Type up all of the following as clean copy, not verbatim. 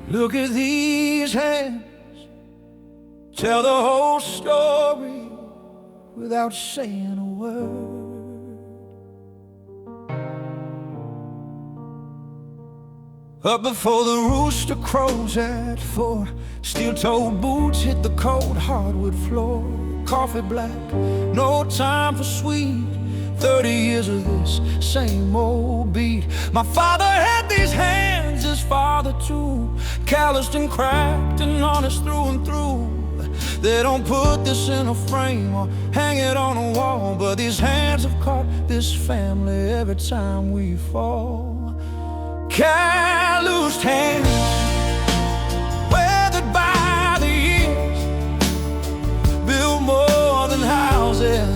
Look at these hands, tell the whole story without saying a word. Up before the rooster crows at 4, steel-toed boots hit the cold hardwood floor. Coffee black, no time for sweet, 30 years of this same old beat. My father had these hands, his father too, calloused and cracked and honest through and through. They don't put this in a frame or hang it on a wall, but these hands have caught this family every time we fall. Calloused hands, weathered by the years, built more than houses,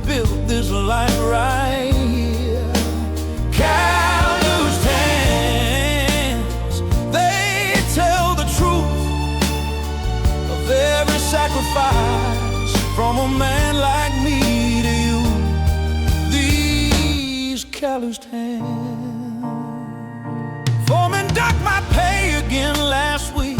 built this life right here. Calloused hands, they tell the truth of every sacrifice from a man like me to you. These calloused hands. Foreman docked my pay again last week,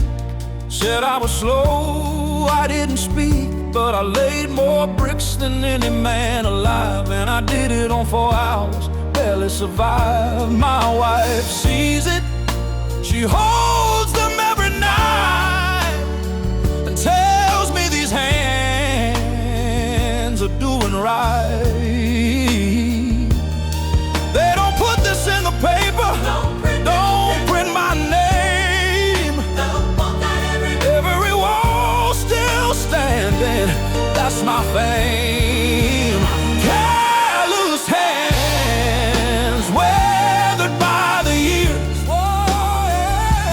said I was slow, I didn't speak, but I laid more bricks than any man alive, and I did it on 4 hours, barely survived. My wife sees it, she holds them every night, and tells me these hands are doing right. They don't put this in the paper, don't print my name, every wall still standing, that's my fame. Calloused hands, weathered by the years,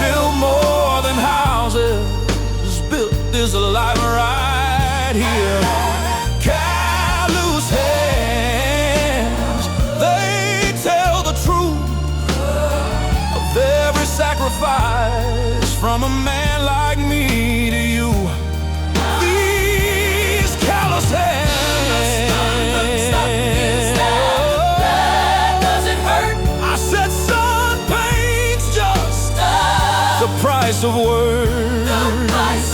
built more than houses, built this life right here. Calloused hands, they tell the truth of every sacrifice from a man like me to you. These callous hands. Does it hurt? I said, son, pain's just the price of words.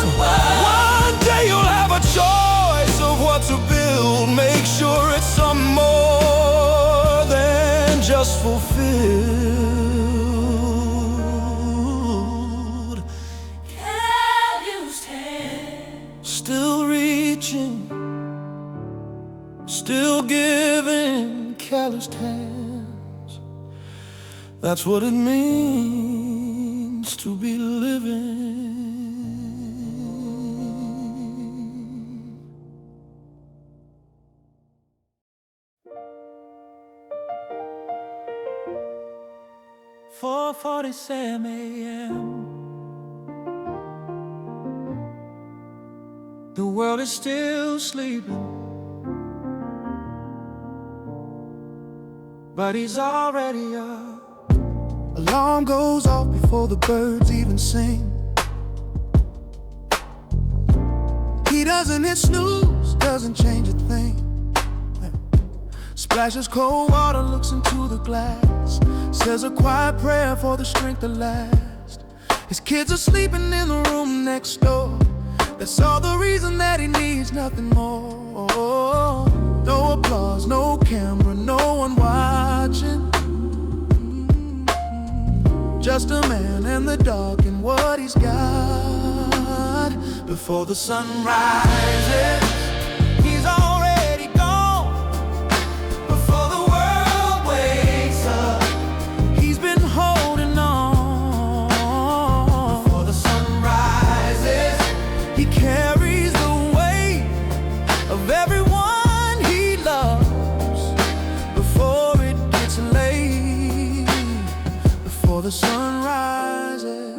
One day you'll have a choice of what to build. Make sure it's some more than just fulfilled. Calloused hands, still reaching, still giving. Calloused hands, that's what it means to be living. Four 47 a.m. The world is still sleeping, but he's already up. Alarm goes off before the birds even sing. He doesn't hit snooze, doesn't change a thing. Splashes cold water, looks into the glass, says a quiet prayer for the strength to last. His kids are sleeping in the room next door. That's all the reason that he needs nothing more. No applause, no camera, no one watching. Just a man in the dark and what he's got. Before the sun rises, he's already gone. Before the world wakes up, he's been holding on. Before the sun rises, he carries the weight of everyone he loves. Before it gets late, before the sun rises.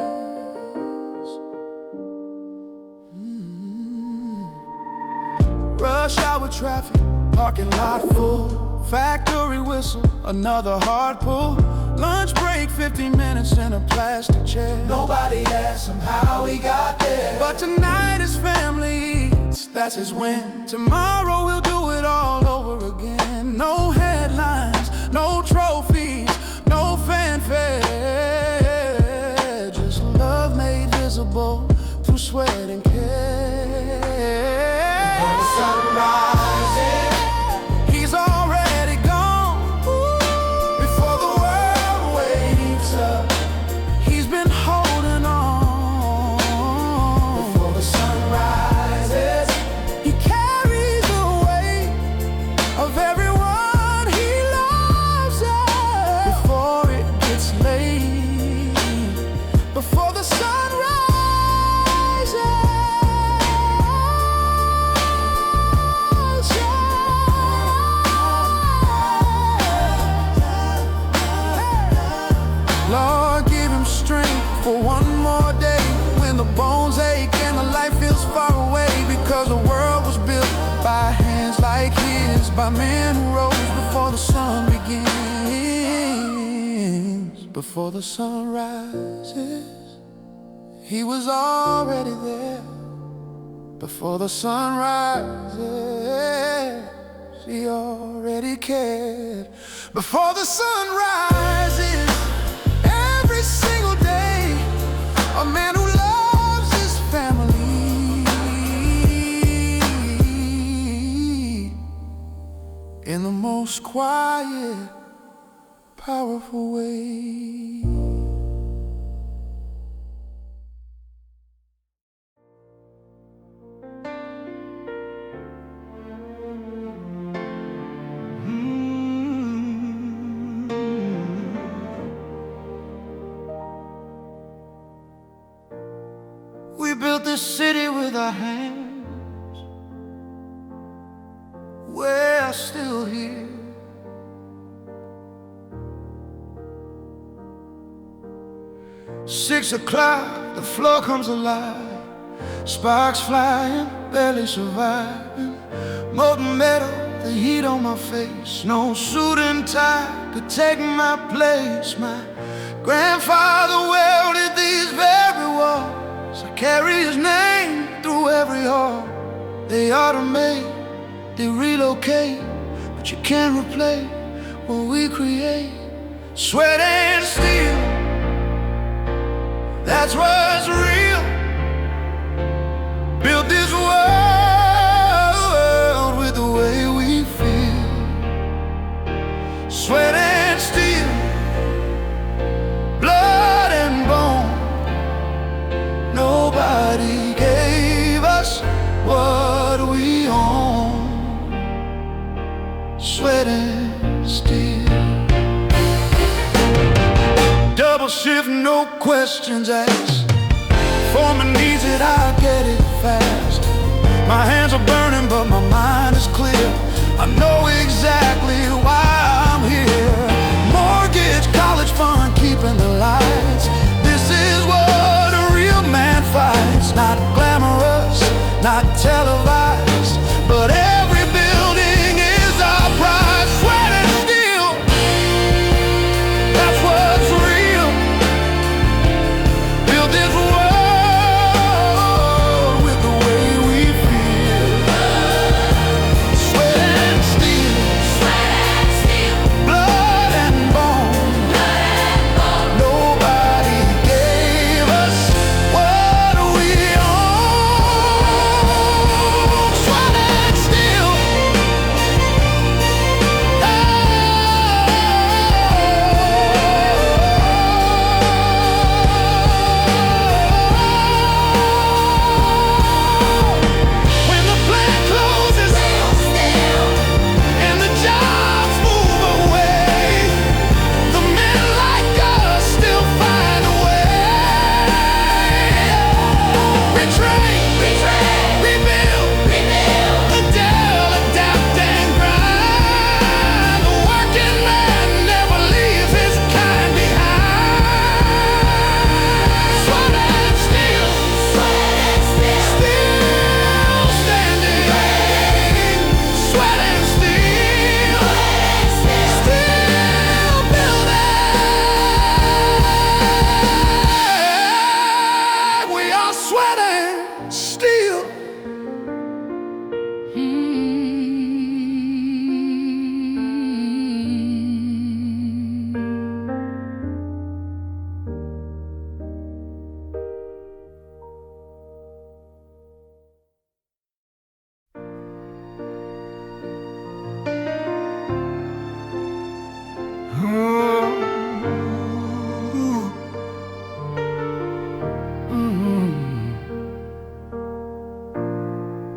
Rush hour traffic, parking lot full, factory whistle, another hard pull. Lunch break, 15 minutes in a plastic chair. Nobody asked him how he got there, but tonight his family eats that's his win. Tomorrow we'll do it all over again. No headlines, no trophies, no fanfare, just love made visible through sweat and care. When the sun rises, he's already gone. Before the world wakes up, he's been holding on. Before the sun rises, he carries the weight of everyone he loves. Before it gets late, before the sun rises, Lord, give him strength for one more day, when the bones ache and the life feels far away. Because the world was built by hands like his, by men who rose before the sun begins. Before the sun rises, he was already there. Before the sun rises, he already cared. Before the sun rises, every single day, a man who loves his family in the most quiet, powerful way. We built this city with our hands. We're still here. Six o'clock, the floor comes alive. Sparks flying, barely surviving. Molten metal, the heat on my face. No suit and tie could take my place. My grandfather welded these very walls. I carry his name through every hall. They automate, they relocate, but you can't replace what we create. Sweat and steel, that's what's real. Build this world with the way we feel. Sweat and steel, blood and bone. Nobody gave us what we own. Sweat and steel. Double shift, no questions asked. Foreman needs it, I'll get it fast. My hands are burning, but my mind is clear. I know exactly why I'm here. Mortgage, college fund, keeping the lights. This is what a real man fights. Not glamorous, not televised, but every building is our pride. Sweat and steel, that's what's real. Build this world with the way we feel. Sweat and steel, blood and bone. Nobody gave us what we own.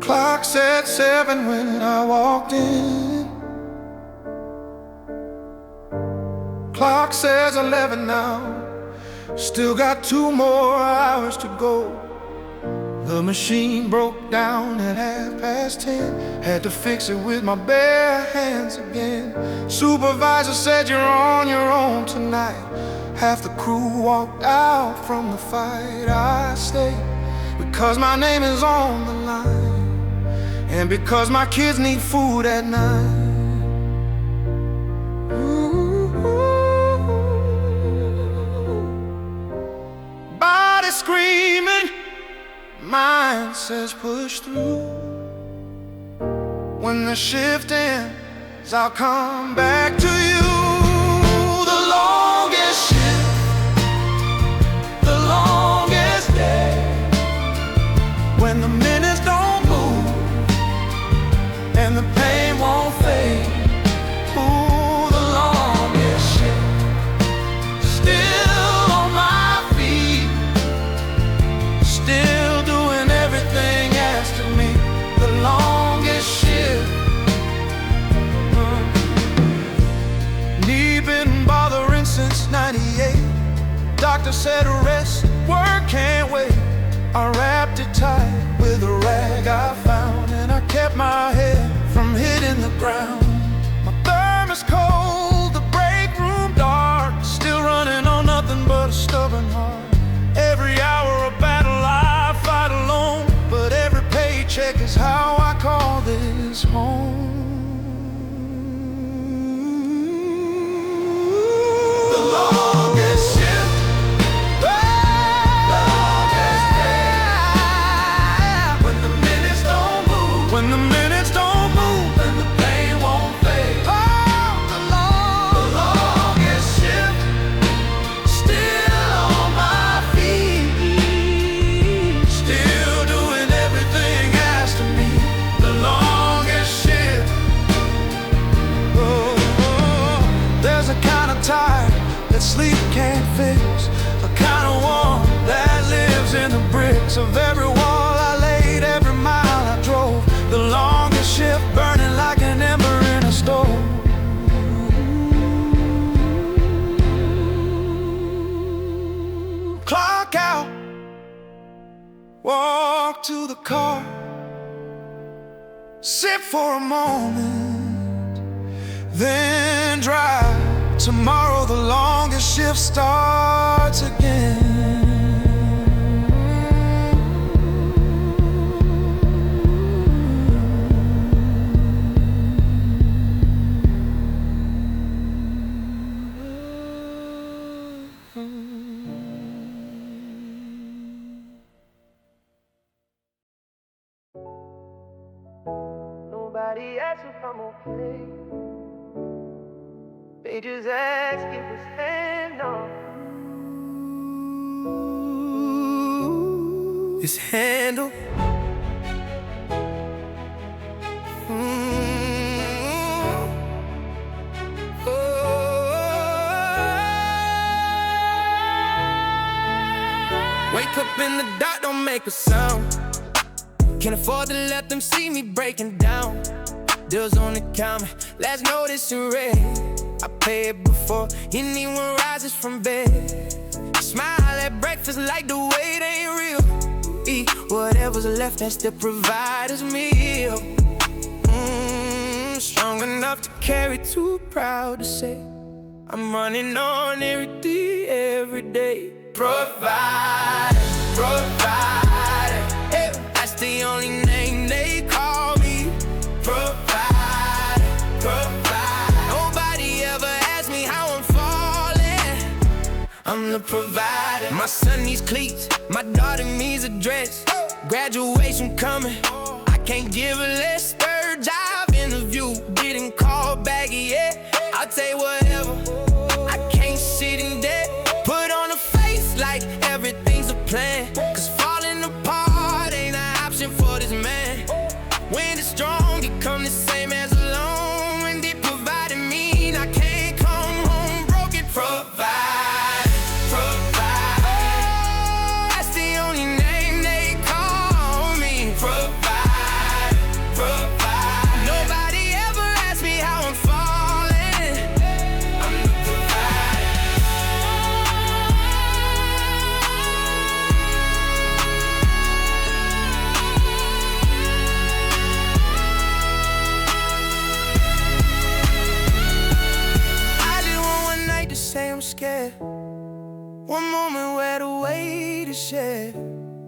Clock said 7 when I walked in. Clock says 11 now. Still got 2 more hours to go. The machine broke down at 10:30. Had to fix it with my bare hands again. Supervisor said you're on your own tonight. Half the crew walked out from the fight. I stayed because my name is on the line, and because my kids need food at night. Body screaming, mind says push through. When the shift ends, I'll come back to you. The longest shift, the longest day, when the minutes don't move and the pain won't fade. Ooh, the longest shift, still on my feet, still doing everything asked of me. The longest shift. Knee been bothering since '98. Doctor said rest, work can't wait. I wrapped it tight with a rag I found, and I kept my head from hitting the ground. My thermos cold, the break room dark, still running on nothing but a stubborn heart. Every hour a battle I fight alone, but every paycheck is how I call this home. The longest shift, the longest day, when the minutes don't move, when the minutes don't move, and the pain won't fade. Oh, the longest shift, still on my feet, still doing everything asked of me. The longest shift. Oh, there's a kind of tired that sleep can't fix, a kind of warm that lives in the bricks of every wall I laid, every mile I drove. The longest shift, burning like an ember in a stove. Clock out, walk to the car, sit for a moment, then drive. Tomorrow the longest shift starts again. Nobody asks if I'm okay. They just ask if it's handle. It's handle. Wake up in the dark, don't make a sound. Can't afford to let them see me breaking down. Bills on the counter, last notice in red. I pay it before anyone rises from bed. Smile at breakfast like the wait ain't real. Eat whatever's left, that's the provider's meal. Strong enough to carry, too proud to say I'm running on everything, every day. Provider, provider, hey, that's the only name they call me. Provider, provider. Nobody ever asked me how I'm falling. I'm the provider. My son needs cleats, my daughter needs a dress. Graduation coming, I can't give a less. Third job interview, didn't call back yet. I'll take whatever, I can't sit in debt. Put on a face like everything's a plan, cause falling apart ain't an option for this man. When it's strong, it come the same as alone. When they provided me, I can't come home broken. Provide, provide, oh, that's the only name they call me. Provide,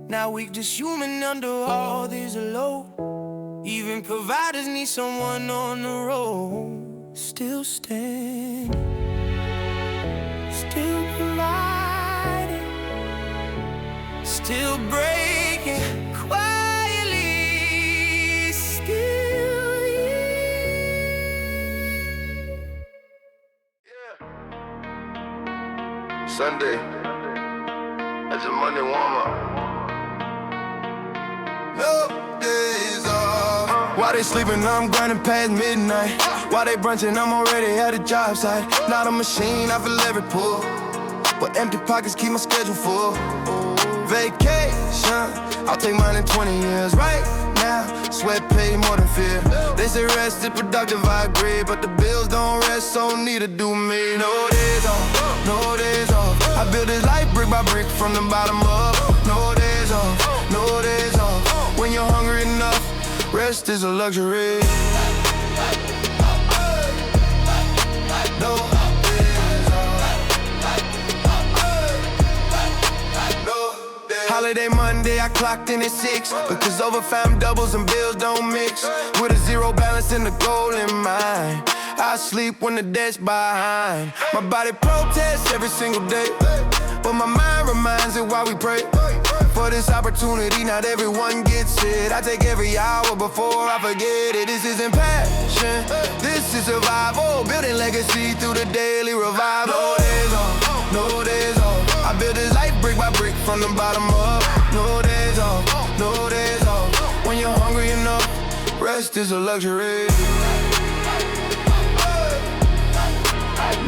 Now we just human under all this load. Even providers need someone on the road. Still stand, still providing, still breaking quietly, still Sunday, that's a Monday warm-up. No days off. While they sleeping, I'm grinding past midnight. While they brunching, I'm already at a job site. Not a machine, I feel every pull, but empty pockets keep my schedule full. Vacation, I'll take mine in 20 years. Right now, sweat pay more than fear. They say rest is productive, I agree, but the bills don't rest, so neither do me. No days off, no days off. I build this life brick by brick from the bottom up. No days off, no days off. When you're hungry enough, rest is a luxury. No days off. No days. Holiday Monday, I clocked in at 6, because overtime doubles and bills don't mix. With a zero balance and the goal in mind, I sleep when the debt's behind. My body protests every single day, but my mind reminds it while we pray. For this opportunity, not everyone gets it. I take every hour before I forget it. This isn't passion, this is survival. Building legacy through the daily revival. No days off, no days off. I build this life brick by brick from the bottom up. No days off, no days off. When you're hungry enough, rest is a luxury.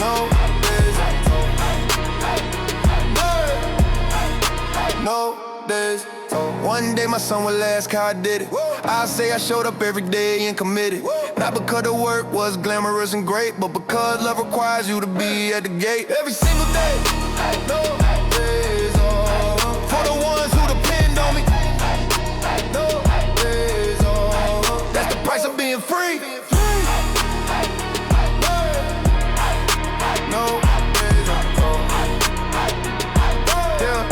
No days off. No days. One day my son will ask how I did it. I'll say I showed up every day and committed. Not because the work was glamorous and great, but because love requires you to be at the gate every single day. No days off. For the ones who depend on me. No days off. That's the price of being free. No days off. Yeah.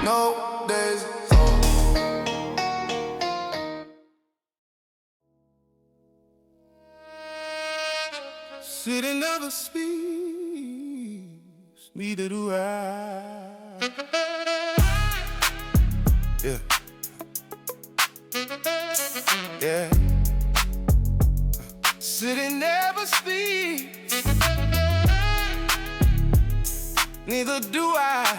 No days off. City never speaks, neither do I. Yeah. Yeah. City never speaks, neither do I.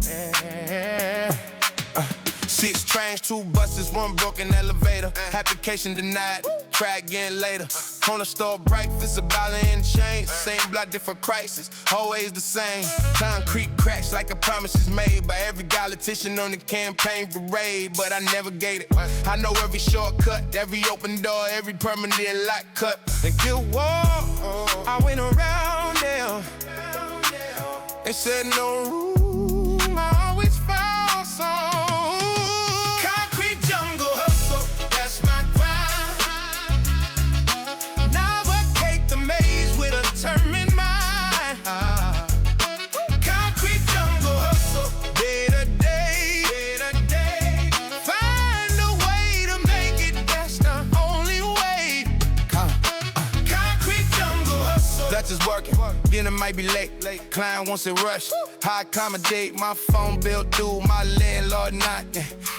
Yeah. 6 trains, 2 buses, 1 broken elevator. Application denied, try again later. Corner store breakfast, a dollar in change. Same block, different crisis, always the same. Concrete cracks like a promise is made by every politician on the campaign parade. But I never gave it. I know every shortcut, every open door, every permanent lock cut. And get war, I went around them. They said no room, I always found some. Concrete jungle hustle, that's my grind. Navigate the maze with a determined mind. Concrete jungle hustle, day to day, day to day. Find a way to make it, that's the only way. Concrete jungle hustle, that's just working. Then it might be late. Client wants it rushed. I accommodate, my phone bill due, my landlord not.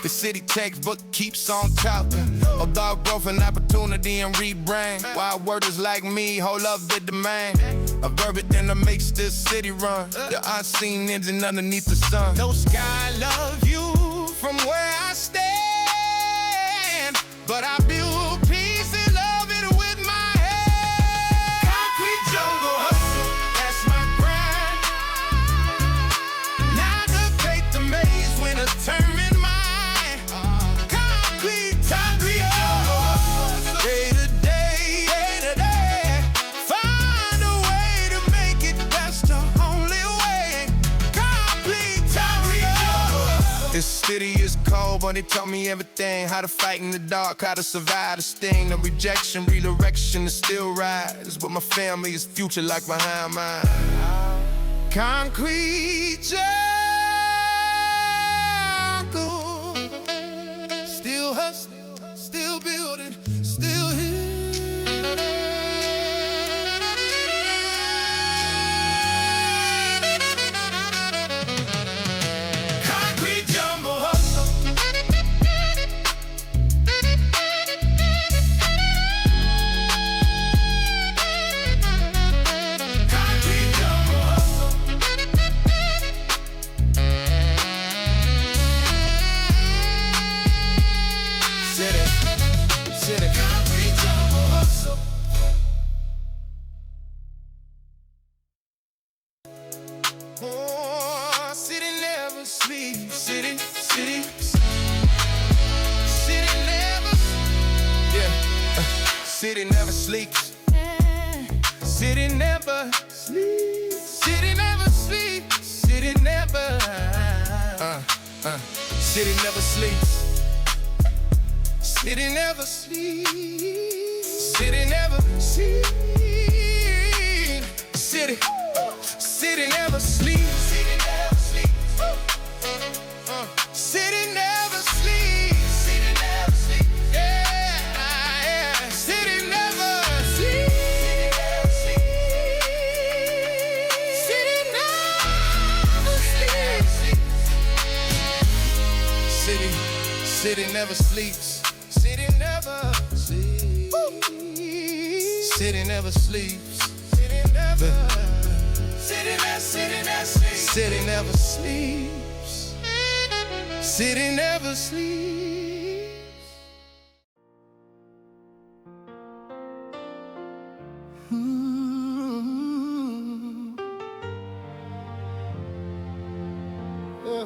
The city textbook keeps on talking. Although growth and opportunity and rebrand. Why worders like me hold up the domain. A verbiage that makes this city run. The unseen engine underneath the sun. No sky love you from where I stand, but I build peace and love it with my hands. Concrete jungle hustle, that's my grind. Navigate the maze when a determined mind. Concrete hustle, day to day, day to day. Find a way to make it, that's the only way. Complete hustle. This city is cold, but it taught me everything. How to fight in the dark, how to survive the sting. The rejection, redirection, to still rise. But my family is future like behind mine. Concrete jungle, still hustling, still building, still here. Concrete jungle hustle. Concrete jungle hustle. City, concrete jungle hustle. Oh, city never sleeps. City never. Yeah, city never sleeps. City never sleeps. City never sleeps. City never. City never sleeps. City never sleeps. City never sleeps. City never sleeps. City never sleeps. City never sleeps. City never sleeps. Yeah. City never sleeps. City never sleeps. City never sleeps. City never sleeps. City never sleeps. City never. City never sleeps. City never sleeps. Yeah.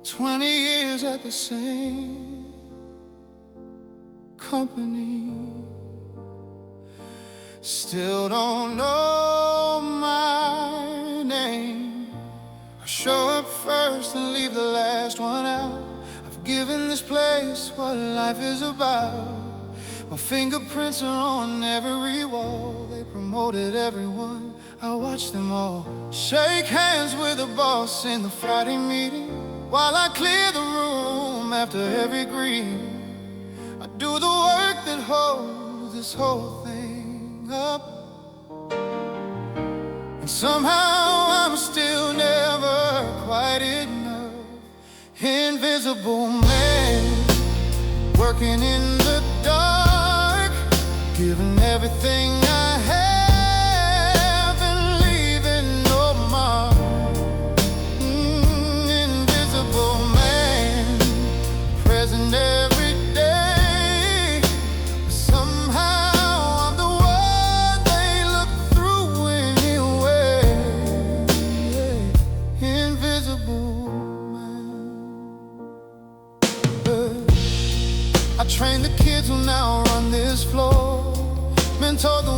20 years at the same company, still don't know my name. I show up first and leave the last one out. I've given this place what life is about. My fingerprints are on every wall. They promoted everyone, I watch them all. Shake hands with the boss in the Friday meeting, while I clear the room after every greeting. I do the work that holds this whole thing up, and somehow I'm still never quite enough. Invisible man, working in the dark, giving everything I have and leaving no mark. Invisible man, present every day, but somehow I'm the one they look through anyway. Invisible man. I train the kids who now run this floor, mentor the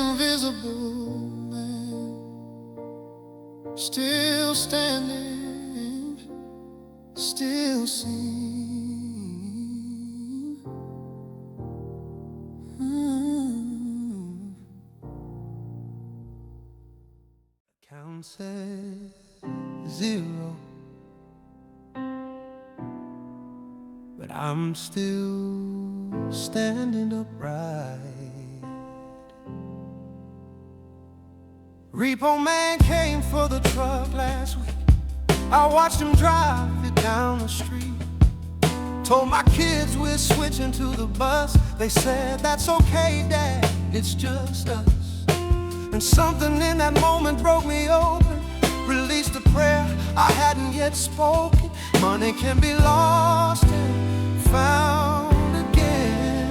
invisible man, still standing, still seen. Count says 0, but I'm still standing upright. Repo man came for the truck last week. I watched him drive it down the street. Told my kids we're switching to the bus. They said, that's okay, Dad, it's just us. And something in that moment broke me open, released a prayer I hadn't yet spoken. Money can be lost and found again,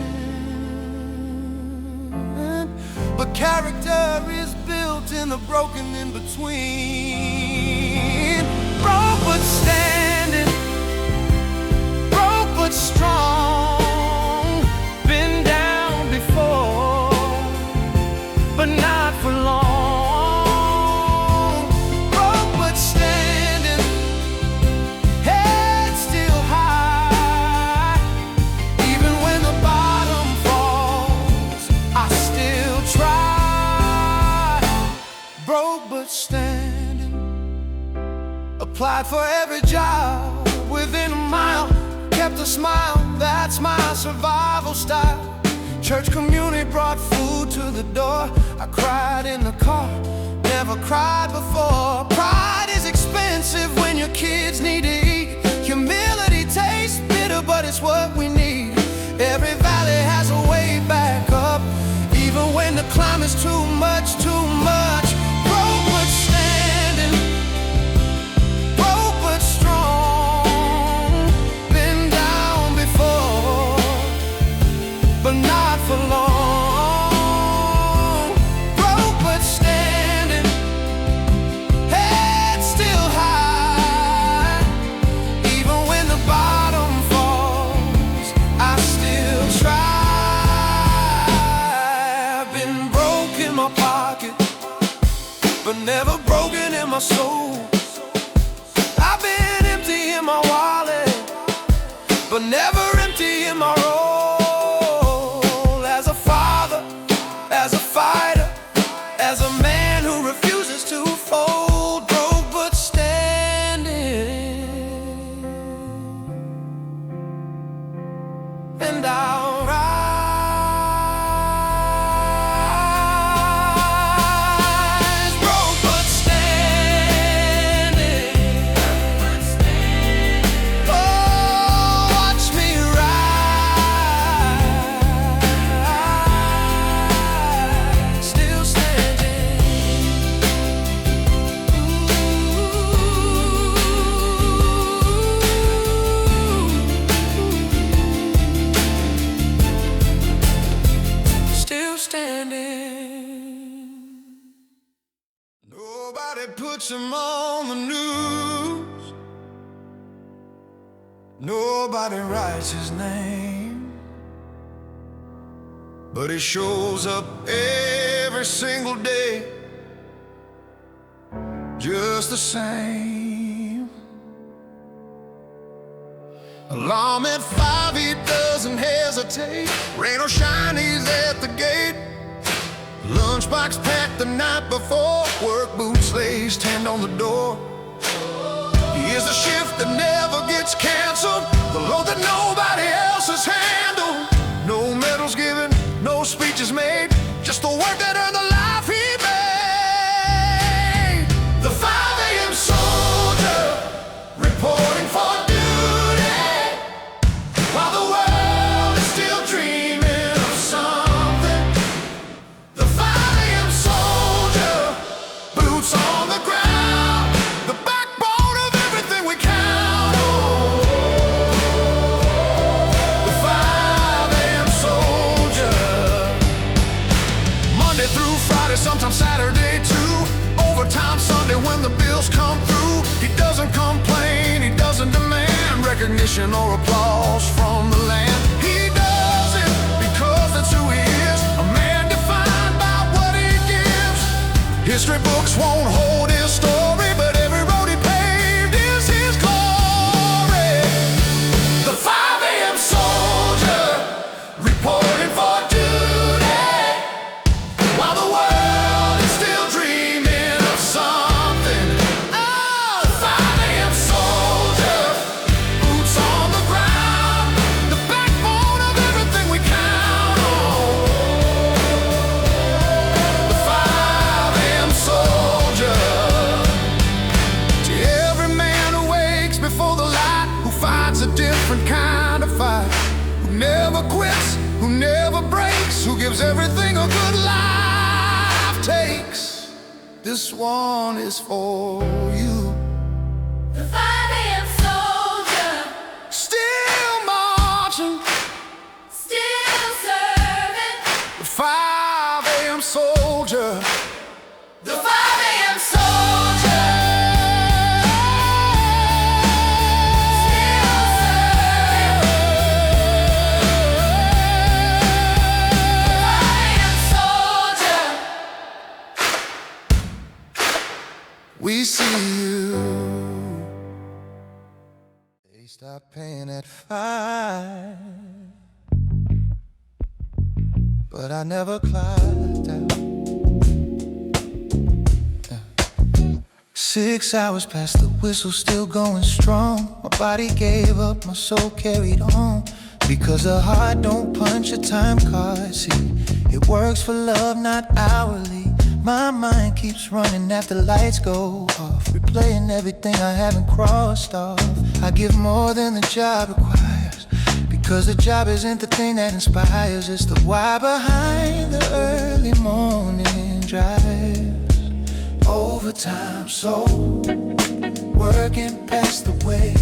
but character is built in the broken in-between. Broke but standing, broke but strong. Been down before, but not for long. Broke but standing, head still high. Even when the bottom falls, I still try. Broke but standing. Applied for every job within a mile. Kept a smile, that's my survival style. Church community brought food to the door. I cried in the car, never cried before. Pride is expensive when your kids need to eat. Humility tastes bitter, but it's what we need. Every valley has a way back up, even when the climb is too much, too much. Broke but standing, broke but strong. Been down before, but not for long. Broke but standing, head still high. Even when the bottom falls, I still try. I've been broke in my pocket, but never broken in my soul. I've been empty in my wallet, but never empty in my role. As a father, as a fighter, as a man who refuses to fold. Broke but standing, and I'll rise. Broke but standing. Oh, watch me rise. Still standing. Still standing. Nobody puts him on the news. Nobody writes his name, but he shows up every single day, just the same. Alarm at 5, he doesn't hesitate. Rain or shine, he's at the gate. Lunchbox packed the night before. Work boots laced, hand on the door. He is a shift that never gets canceled, the load that nobody else has handled. No medals given, no speeches made, just the work that earned the life he made. The 5 a.m. soldier, reporting for duty, while the world is still dreaming of something. The 5 a.m. soldier, boots on the ground, the backbone of everything we count on. The 5 a.m. soldier, Monday through Friday, sometimes Saturday too. Overtime Sunday when the bills come through. He doesn't complain, he doesn't demand recognition or applause from the land. He does it because that's who he is, a man defined by what he History books won't hold his story, but every road he paved is his glory. The 5 a.m. soldier reporting for duty, while the world is still dreaming of something. Oh, the 5 a.m. soldier, boots on the ground, the backbone of everything we count on. The 5 a.m. soldier, to every man who wakes before the light, who fights a different kind of fight, who never quits, who never breaks, who gives everything a good life takes. This one is for you. The 5 a.m. soldier, Still marching, still serving. the 5 a.m. soldier. The 5 a.m. soldier, still serving. 5 a.m. soldier, We see you. They stopped paying at 5, but I never clocked out. 6 hours past the whistle, still going strong. My body gave up, my soul carried on. Because the heart don't punch a time card. See, it works for love, not hourly. My mind keeps running after lights go off, replaying everything I haven't crossed off. I give more than the job requires, because the job isn't the thing that inspires. It's the why behind the early morning drives. Overtime, so working past the wait.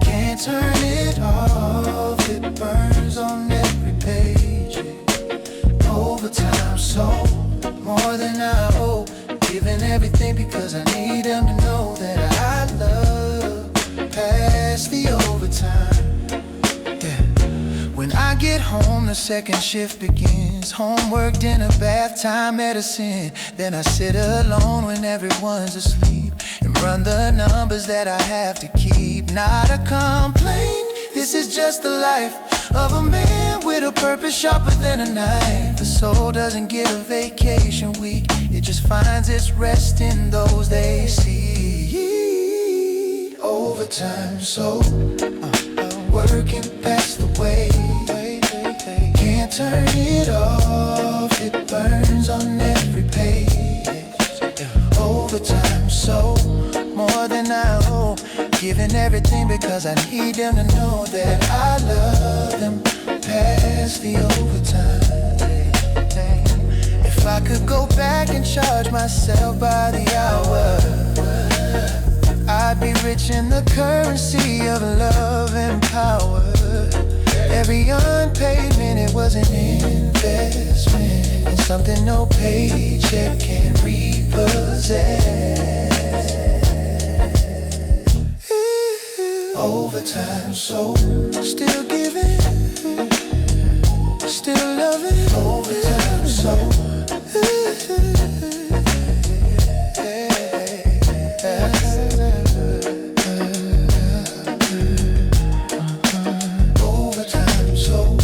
Can't turn it off, it burns on every page. Overtime, so more than I owe, giving everything because I need them to know that I love past the overtime. Yeah. When I get home, the second shift begins. Homework, dinner, bath time, medicine. Then I sit alone when everyone's asleep and run the numbers that I have to keep. Not a complaint, this is just the life of a man with a purpose sharper than a knife. The soul doesn't get a vacation week, it just finds its rest in those they see. Overtime, so working past the wait. Can't turn it off, it burns on every page. Overtime, so more than I owe, giving everything because I need them to know that I love them past the overtime. If I could go back and charge myself by the hour, I'd be rich in the currency of love and power. Every unpaid minute was an investment in something no paycheck can repossess. Overtime, so still giving, still loving. Overtime, so overtime, so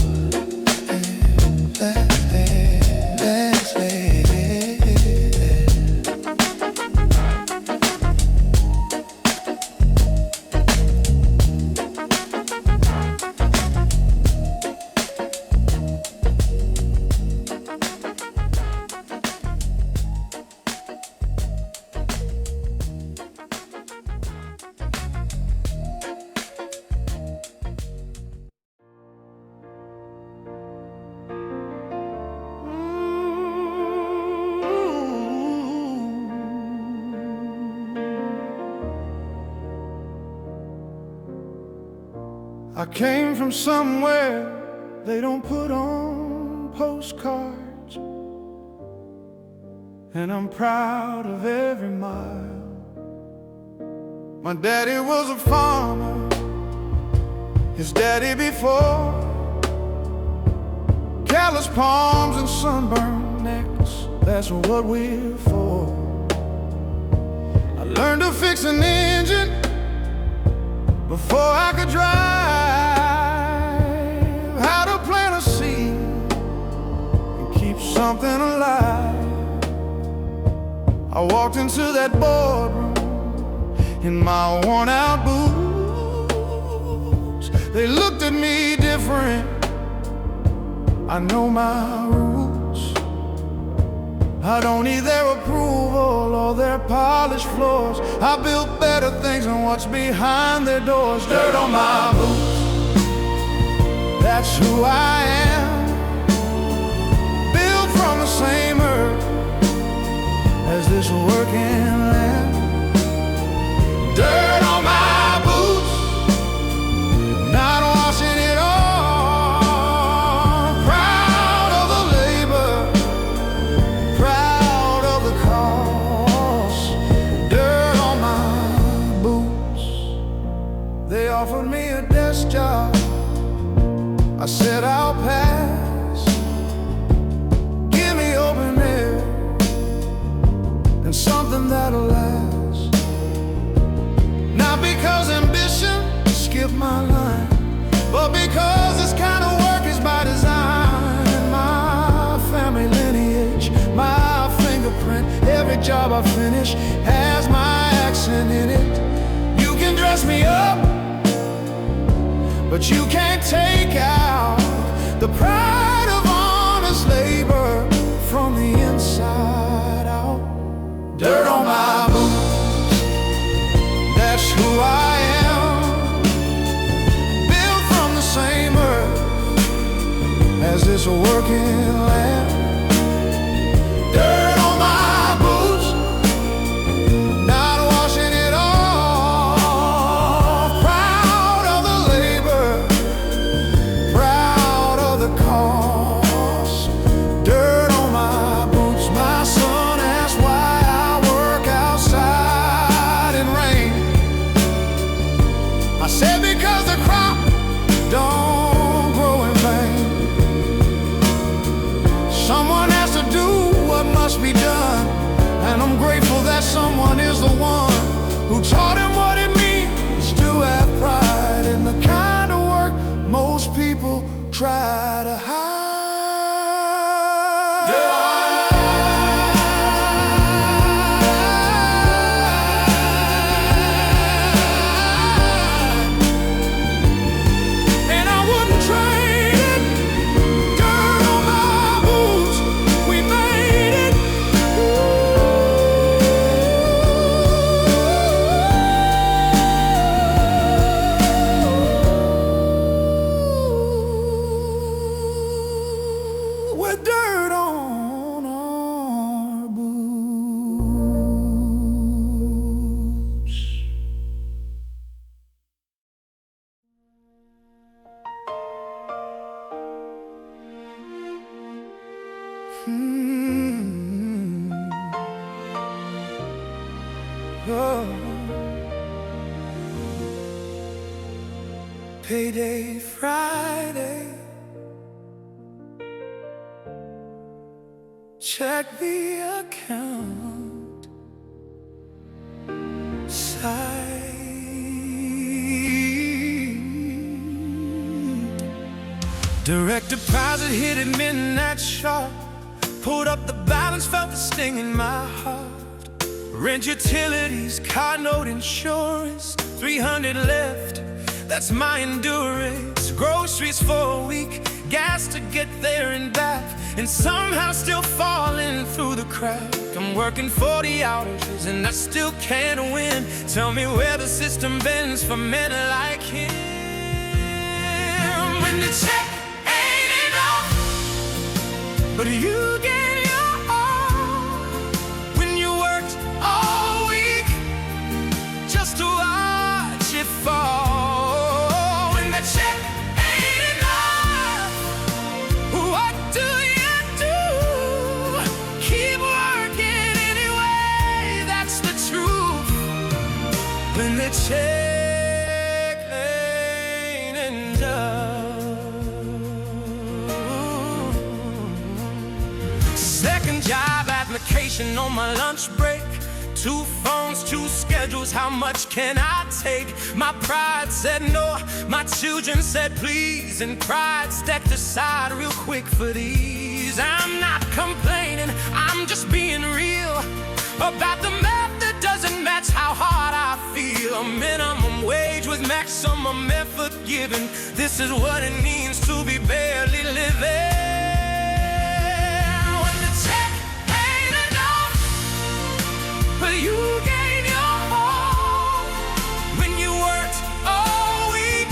I came from somewhere they don't put on postcards, and I'm proud of every mile. My daddy was a farmer, his daddy before. Callous palms and sunburned necks, that's what we're for. I learned to fix an engine before I could drive, how to plant a seed and keep something alive. I walked into that boardroom in my worn-out boots. They looked at me different. I know my roots. I don't need their approval or their polished floors. I built better things than what's behind their doors. Dirt on my boots, that's who I am. Built from the same earth as this working land. Dirt on my boots, not washing it off. Proud of the labor, proud of the cause. Dirt on my boots. They offered me a desk job. I said I'll pass. Give me open air and something that'll last. Not because ambition skipped my line, but because this kind of work is by design. My family lineage, my fingerprint, every job I finish has my accent in it. You can dress me up, but you can't take out the pride of honest labor from the inside out. Dirt on my boots, that's who I am. Built from the same earth as this working land. Dirt on my boots, not washing it off. Proud of the labor, proud of the cause. Dirt on my boots, my son asked why I work outside in rain. I said because the crop don't grow in vain. Someone has to do what must be done, and I'm grateful that someone is the one who taught him what it means to have pride in the kind of work most people try to hide. And I wouldn't trade it. Dirt on my boots, we made it. With dirt on our boots. Oh. Payday Friday, check the account. Sight. Direct deposit hit at midnight sharp. Pulled up the balance, felt the sting in my heart. Rent, utilities, car note, insurance, 300 left, that's my endurance. Groceries for a week, gas to get there and back, and somehow still falling through the crack. I'm working 40 hours and I still can't win. Tell me where the system bends for men like him. When the check ain't enough, but you get your all. When you worked all week just to watch it fall. When the check ain't enough, what do you do? Keep working anyway, that's the truth. When the check ain't enough. Second job at conversation on my lunch break. 2 phones, 2 schedules, how much can I take? My pride said no, my children said please, and pride stepped aside real quick for these. I'm not complaining, I'm just being real about the math that doesn't match how hard I feel. A minimum wage with maximum effort given, this is what it means to be barely living. When the check ain't enough, but you gain your all. When you worked all week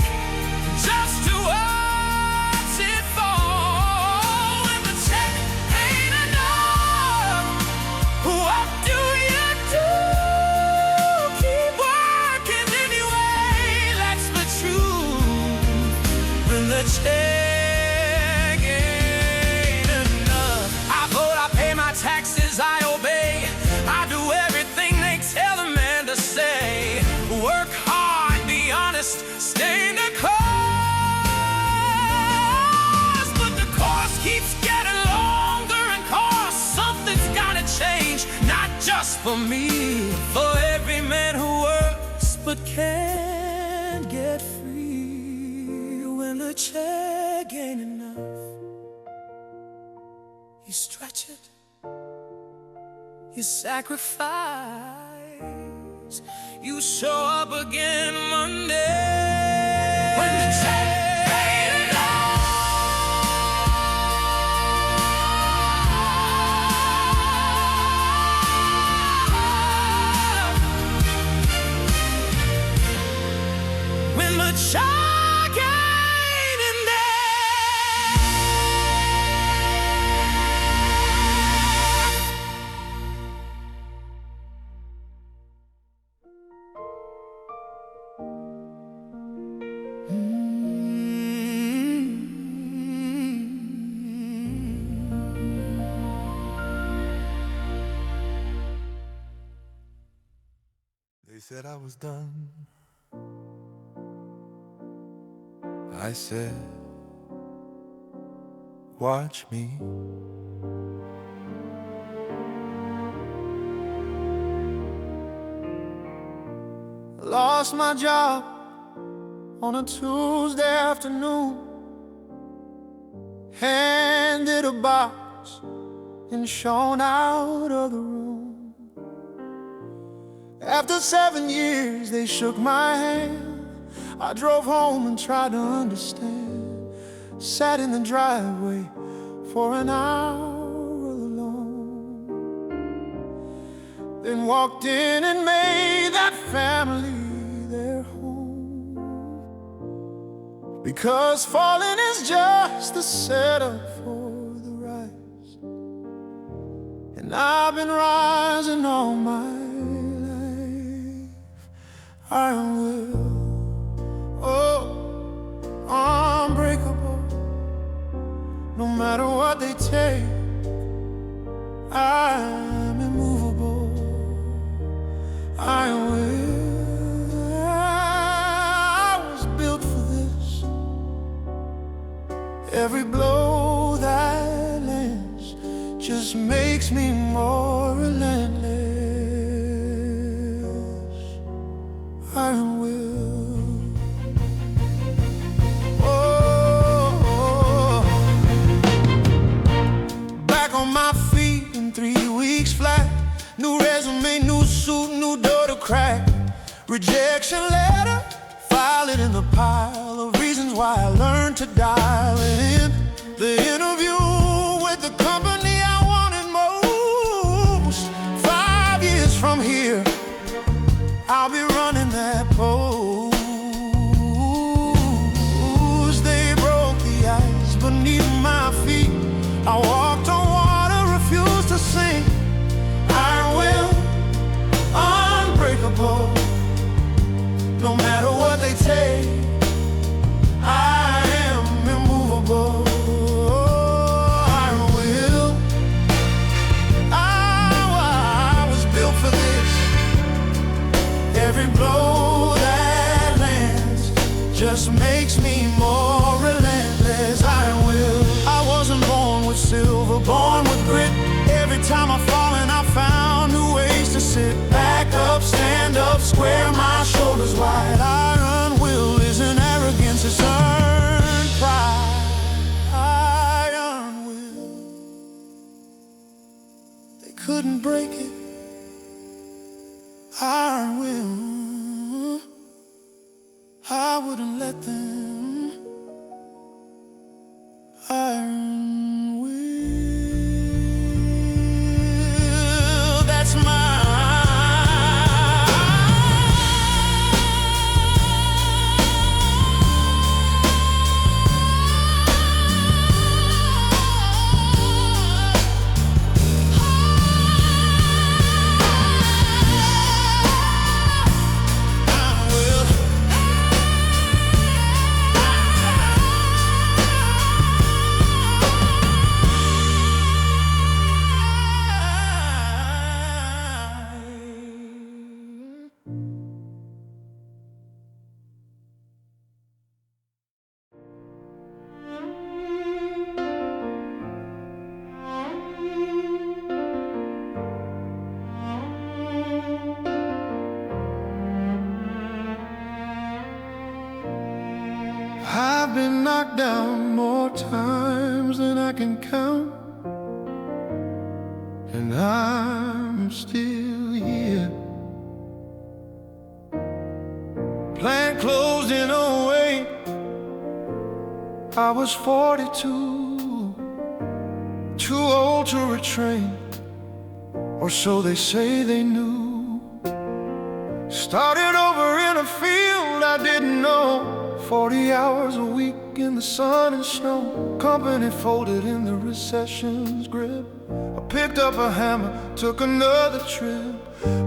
just to watch it fall. When the check ain't enough, what do you do? Keep working anyway, that's the truth. When the check ain't enough, I vote, I pay my taxes, I obey, I do everything they tell a man to say. Work hard, be honest, stay in the course. But the course keeps getting longer and course, something's gotta change, not just for me, for every man who works but can't get free. When the check ain't enough, you stretch it, you sacrifice, you show up again Monday. When the check ain't enough, when the check ain't enough. They said I was done. I said, watch me. Lost my job on a Tuesday afternoon. Handed a box and shown out of the room. After 7 years, they shook my hand. I drove home and tried to understand. Sat in the driveway for an hour alone. Then walked in and made that family their home. Because falling is just the setup for the rise. And I've been rising all my life. I will, unbreakable, no matter what they take. I'm immovable. I will. I was built for this. Every blow that lands just makes me more relentless. I will. My feet in 3 weeks flat. New resume, new suit, new door to crack. Rejection letter, file it in the pile of reasons why I learned to dial it in. The interview with the company I wanted most. 5 years from here, I'll be running that post. They broke the ice beneath my feet. I walked on water, refused to sink. I will, unbreakable, no matter what they take. I am immovable. wear my shoulders wide. Iron will isn't arrogance, it's earned pride. Iron will, they couldn't break it. Iron will, I wouldn't let them. Iron will, that's mine. I've been knocked down more times than I can count, and I'm still here. Plant closed in '08, I was 42, too old to retrain, or so they say they knew. Started over in a field I didn't know, 40 hours a week in the sun and snow. Company folded in the recession's grip. I picked up a hammer, took another trip.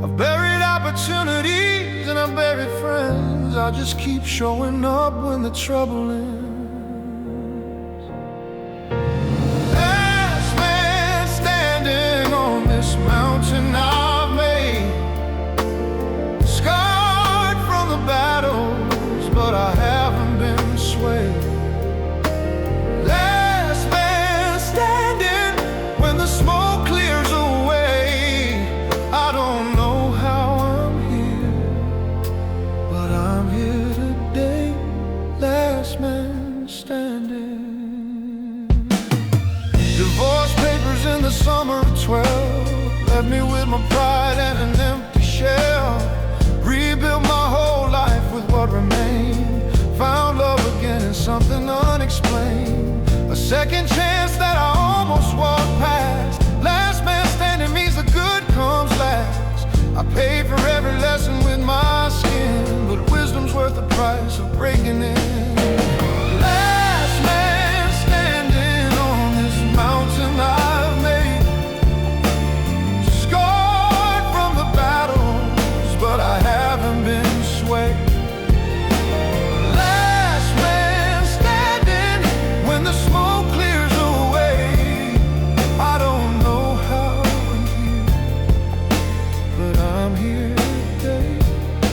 I've buried opportunities and I've buried friends. I just keep showing up when the trouble ends. Last man standing on this mountain I've made, scarred from the battles, but I haven't been swayed. Last man standing when the smoke clears away. I don't know how I'm here, but I'm here today. Last man standing. Divorce papers in the summer of 12 left me with my pride and an empty shell. Rebuilt my whole life with what remained. Found love again in something unexplained. A second chance that I almost walked past. Last man standing means the good comes last. I paid for every lesson with my skin, but wisdom's worth the price of breaking in. Last man standing on this mountain I've made, scarred from the battles, but I haven't been swayed. Last man standing when the smoke clears away. I don't know how I'm here, but I'm here today.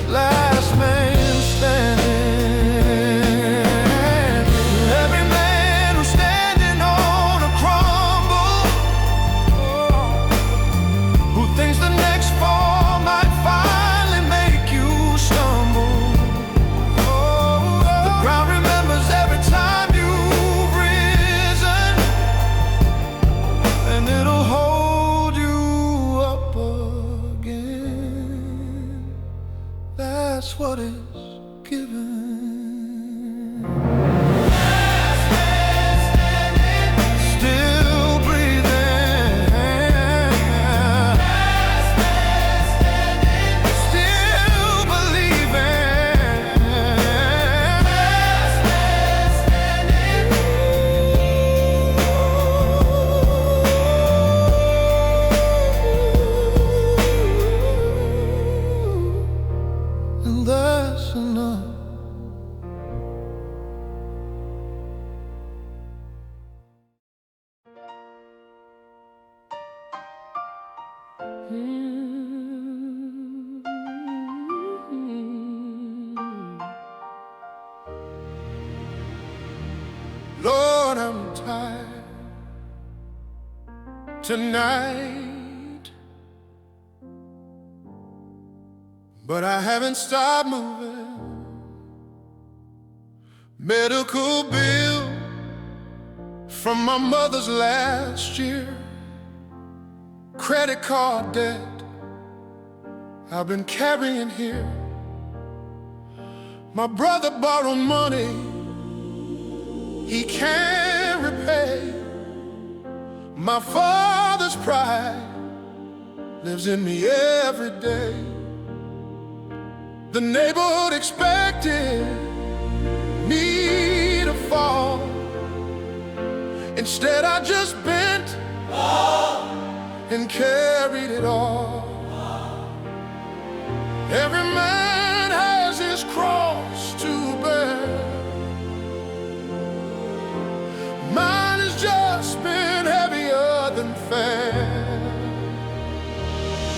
Last man standing. Every man who's standing on a crumble, who thinks the next fall might finally make you stumble. The ground remembers every time you've risen, and it'll hold you up again. That's what it's given. Still breathing, still believing. And that's enough. Lord, I'm tired tonight. but I haven't stopped moving. Medical bill from my mother's last year, credit card debt I've been carrying here. My brother borrowed money he can't repay. My father's pride lives in me every day. The neighborhood expected me to fall. Instead I just bent and carried it all. Every man has his cross to bear. Mine has just been heavier than fair.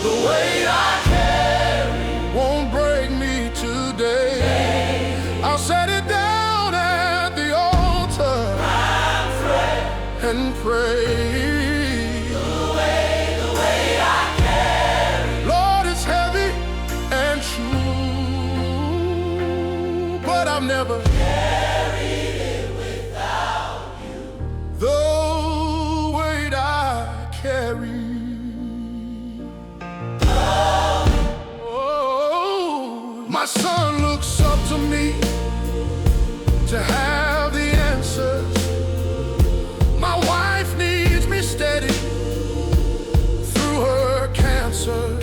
The weight I carry won't break me today. I'll set it down at the altar and pray. The weight I carry, Lord, it's heavy and true, but I've never carried it without you. The weight I carry. My son looks up to me to have the answers. My wife needs me steady through her cancer.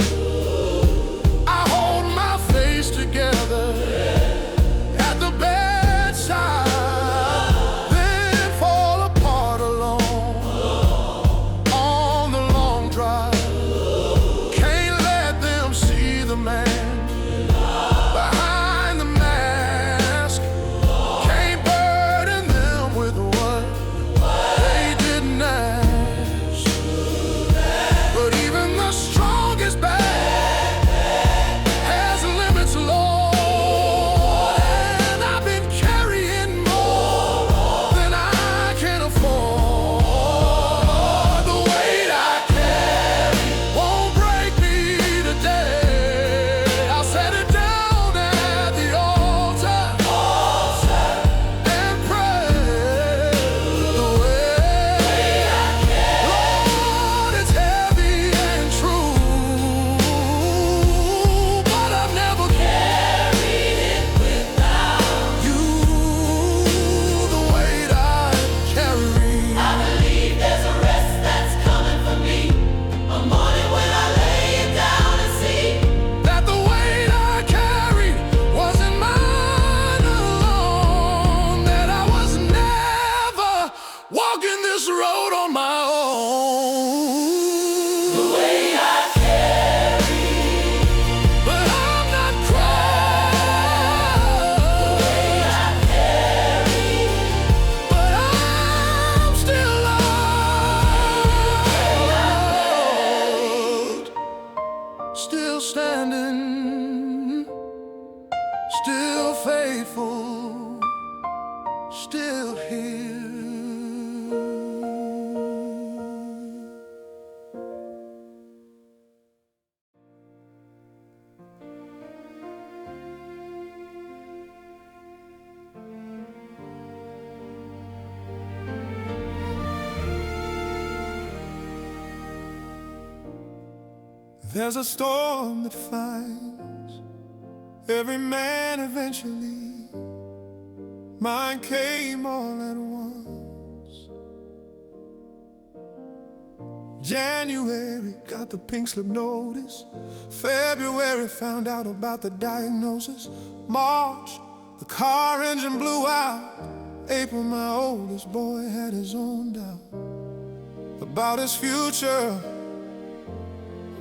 I hold my face together at the bedside, then fall apart alone on the long drive. Can't let them see the man behind the mask. Can't burden them with what they didn't ask. But even the strongest bag has limits, Lord, and I've been carrying more than I can afford. The weight I carry won't break me today. I'll set it down at the altar and pray. The weight I carry, Lord, it's heavy and true, but I've never carried it without you. The weight I carry. I believe there's a rest that's coming for me, a morning when I lay it down and see That the weight I carried wasn't mine alone, that I was never walking this road on my own. the weight I carry, But I'm not crying, but I'm still loved, still standing, still faithful, still here. There's a storm that finds every man eventually. Mine came all at once. January got the pink slip notice. February found out about the diagnosis. March, the car engine blew out. April, my oldest boy had his own doubt about his future,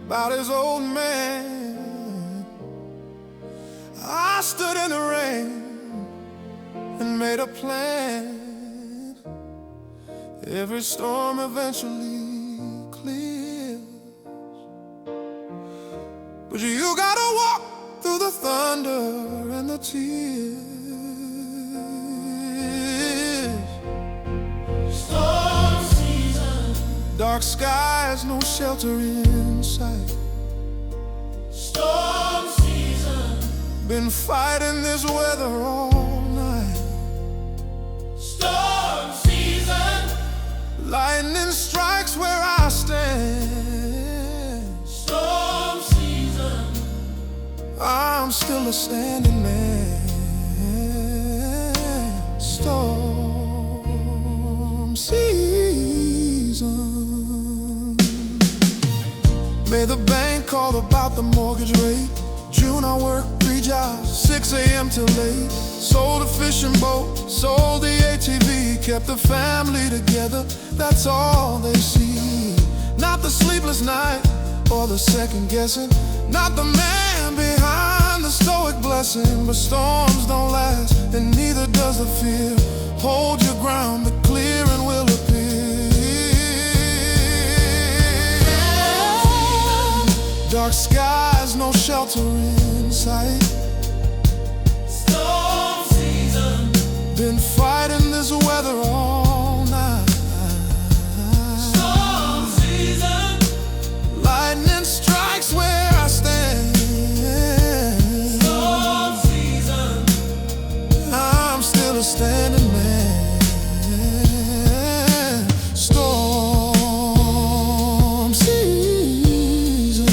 about his old man. I stood in the rain and made a plan. Every storm eventually clears, but you gotta walk through the thunder and the tears. storm season, Dark skies, no shelter in sight. storm season, Been fighting this weather all night. Storm season. Lightning strikes where I stand. Storm season. I'm still a standing man. Storm season. May the bank call about the mortgage rate. June I worked 3 jobs, 6 a.m. till late. Sold a fishing boat, sold the ATV. Kept the family together, that's all they see. Not the sleepless night or the second guessing. Not the man behind the stoic blessing. But storms don't last, and neither does the fear. Hold your ground, the clearing will appear. Dark skies, no shelter in sight. Storm season. Been fighting this weather all night. Storm season. Lightning strikes where I stand. Storm season. I'm still a standing man. Storm season.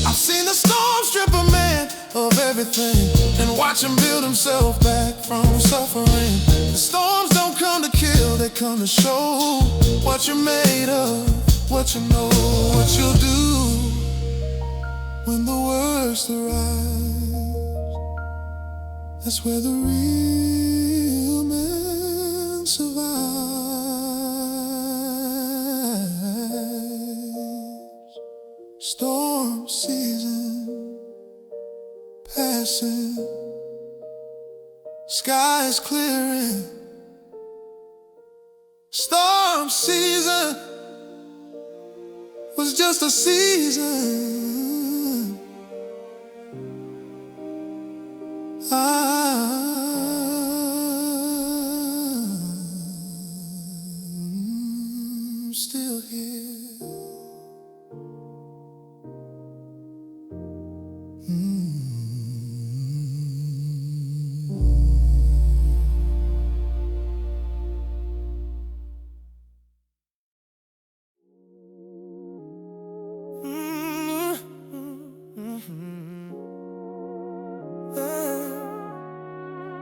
I've seen the storm strip a man of everything and watch him build himself back from suffering. The storms don't come to kill, they come to show what you're made of, what you know, what you'll do when the worst arrives. That's where the real man survives. Storm season passing, skies clearing. Storm season was just a season. I'm still here.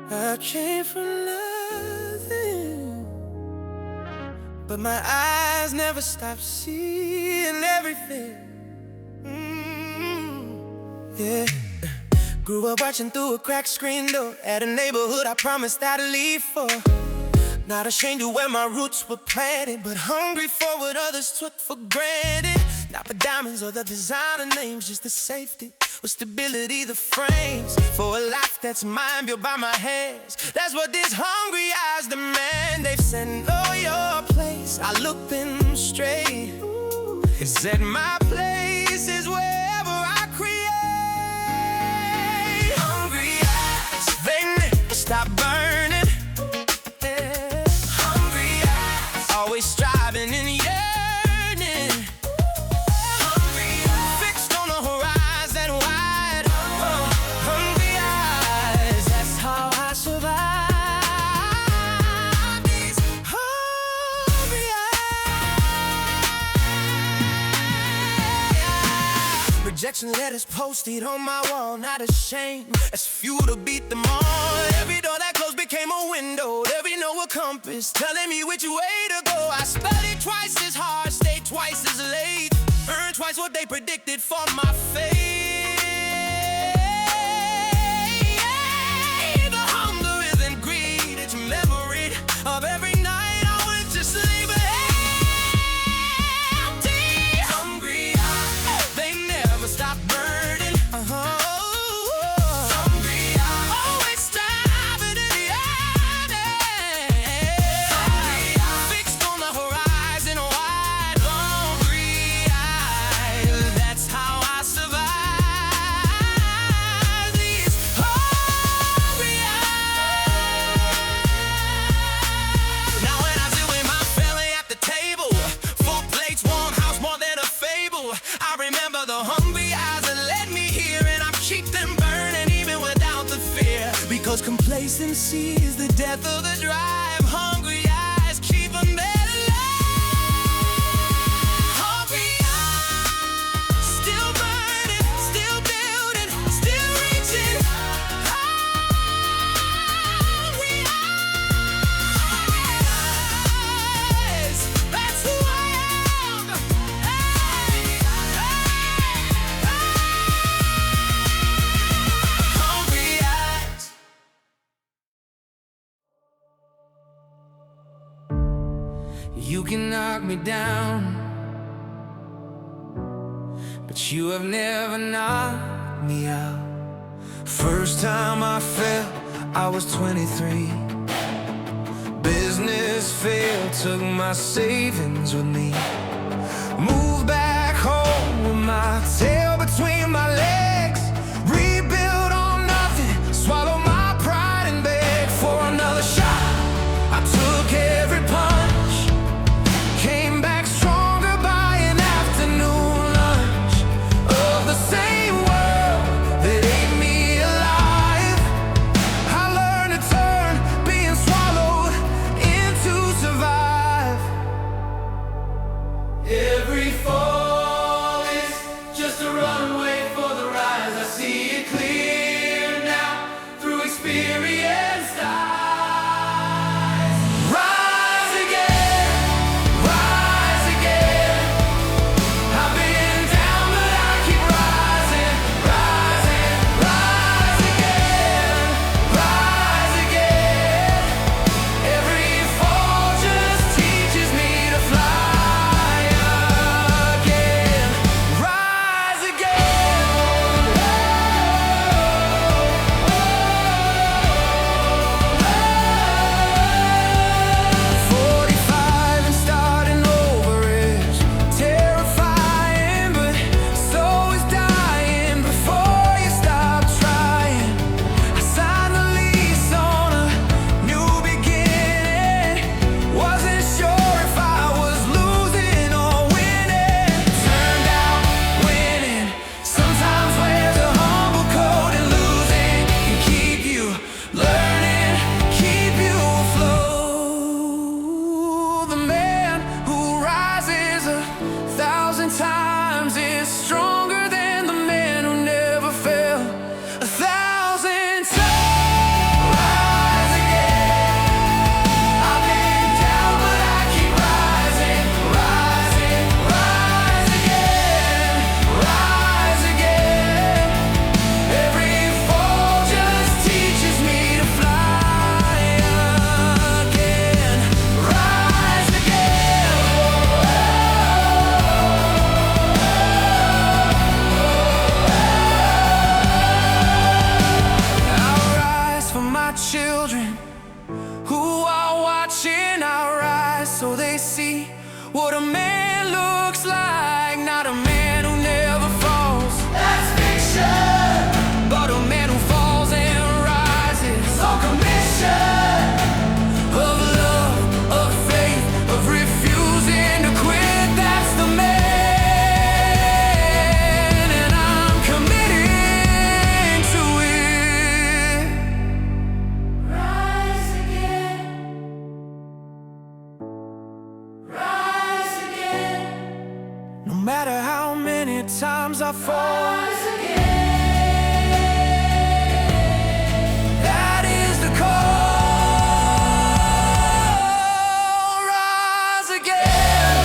I came from nothing, but my eyes never stopped seeing everything. Yeah. Grew up watching through a cracked screen door at a neighborhood I promised I'd leave for. Not ashamed of where my roots were planted, but hungry for what others took for granted. Not the diamonds or the designer names, just the safety or stability, the frames for a life that's mine, built by my hands. That's what these hungry eyes demand. They've said, know your place. I look them straight. It said my place is wherever I create. Hungry eyes, they never stop burning. Hungry eyes, always striving and yearning. Hungry eyes, fixed on the horizon wide. Hungry eyes, that's how I survive. These hungry eyes. Rejection letters posted on my wall, not ashamed. That's fuel to beat them all. Every door that closed became a window. Every no a compass telling me which way to go. I studied twice as hard, stayed twice as late, earned twice what they predicted for my fate. The hunger isn't greed, it's memory of every night I went to sleep empty. Hungry eyes, they never stop burning. Hungry eyes, always striving in the yearning. Hungry eyes, fixed on the horizon wide. Hungry eyes, that's how I taste and see is the death of the drive. Hungry eyes keep them alive. Hungry eyes, still burning, still building, still reaching. Hungry eyes, that's who I am. Hungry eyes. You can knock me down, but you have never knocked me out. First time I fell, I was 23. Business failed, took my savings with me. Moved back home with my tail between my legs. Rebuild on nothing, swallow my pride and beg for another shot. I took every punch, came back stronger by an afternoon lunch of the same world that ate me alive. I learned to turn being swallowed into survive. Every fall is just a runway for the rise. I see it clear now through experienced eyes. Rise again, rise again. I've been down but I keep rising, rising, rise again, rise again. Every fall just teaches me to fly again. Rise again. 45 and starting over is terrifying, but so is dying before you stop trying. I signed the lease on a new beginning. Wasn't sure if I was losing or winning. Turned out winning sometimes wears a humble coat, and losing can keep you learning, keep you afloat. The man who rises 1,000 times is stronger than the man who never fell 1,000 times. Rise again. I've been down but I keep rising, rising, rise again, rise again. Every fall just teaches me to fly again. Rise again. I'll rise for my children who are watching. I'll rise so they see what a man looks like. Not a man who never falls, that's fiction, but a man who falls and rises on commission. Of love, of faith, of refusing to quit, that's the man, and I'm committing to it. Rise again, rise again. No matter how many times I fall, rise again. That is the call. Rise again.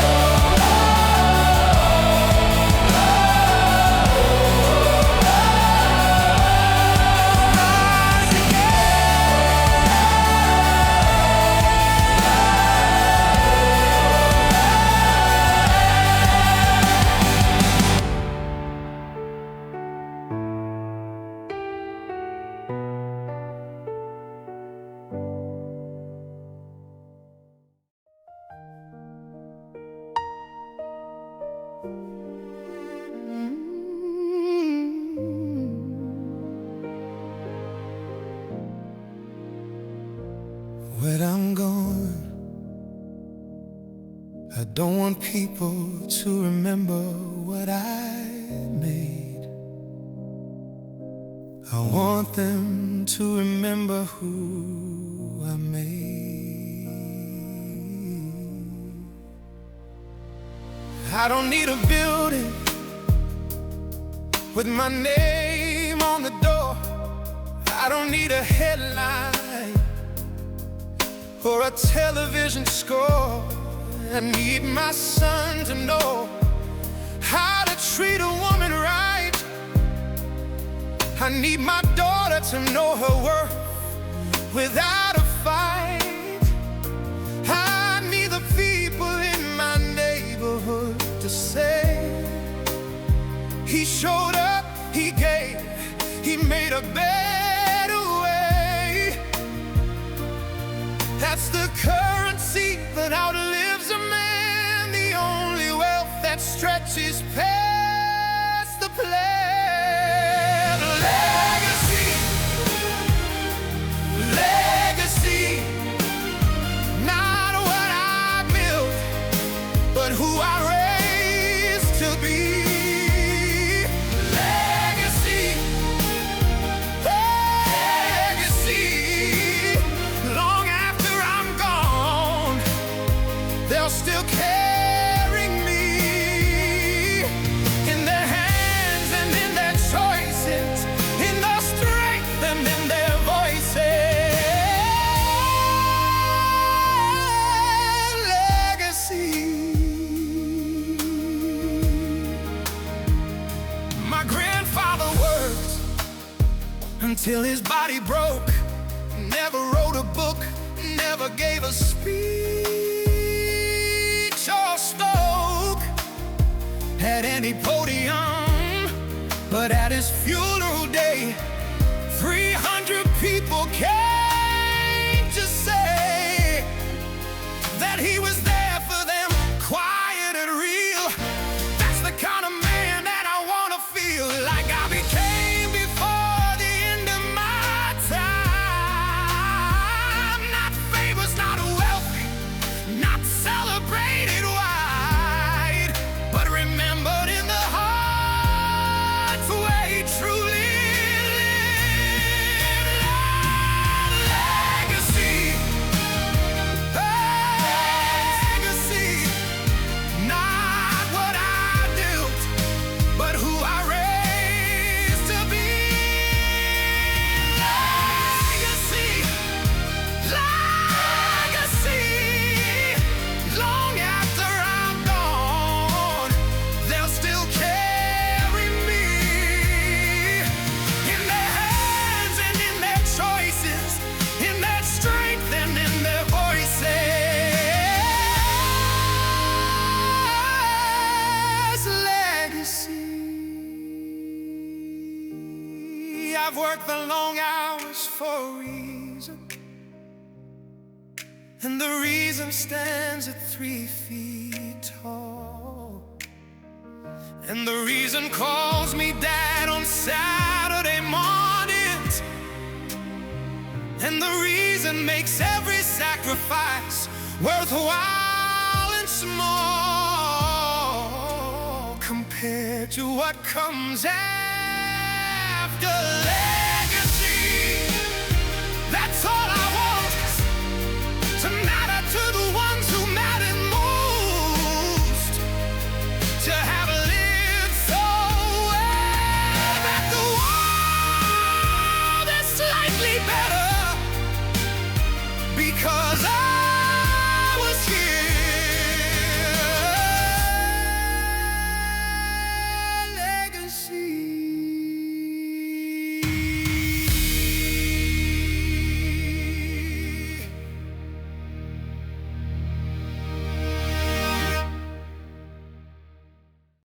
Rise When I'm gone, I don't want people to remember what I made. I want them to remember who I made. I don't need a building with my name on the door. I don't need a headline or a television score. I need my son to know how to treat a woman right. I need my daughter to know her worth without a fight. I need the people in my neighborhood to say, he showed up, he gave, he made a better way. That's the currency that outlives a man, the only wealth that stretches past the plan. Legacy, legacy, not what I built, but who I raised to be. Legacy, legacy, long after I'm gone, they'll still carry me in their hands and in their choices, in their strength and in their voices. Legacy. My grandfather worked until his body broke. Never wrote a book, never gave a speech or spoke at any podium, but at his funeral day, 300 people came to say that he was there for them, quiet and real. That's the kind of man that I want to feel like I became before the end of my time. Not famous, not wealthy, not celebrated wide, but remembered in the hearts where he truly lived. Legacy, legacy, not what I built, but who I raised to be. Legacy, legacy, long after I'm gone, they'll still carry me in their hands and in their choices, in their strength and in their voices. Legacy. I've worked the long hours for a reason, and the reason stands at 3 feet tall. And the reason calls me dad on Saturday mornings, and the reason makes every sacrifice worthwhile and small compared to what comes after. Legacy, that's all I want, to matter to the ones who matter most, to have lived so well that the world is slightly better because I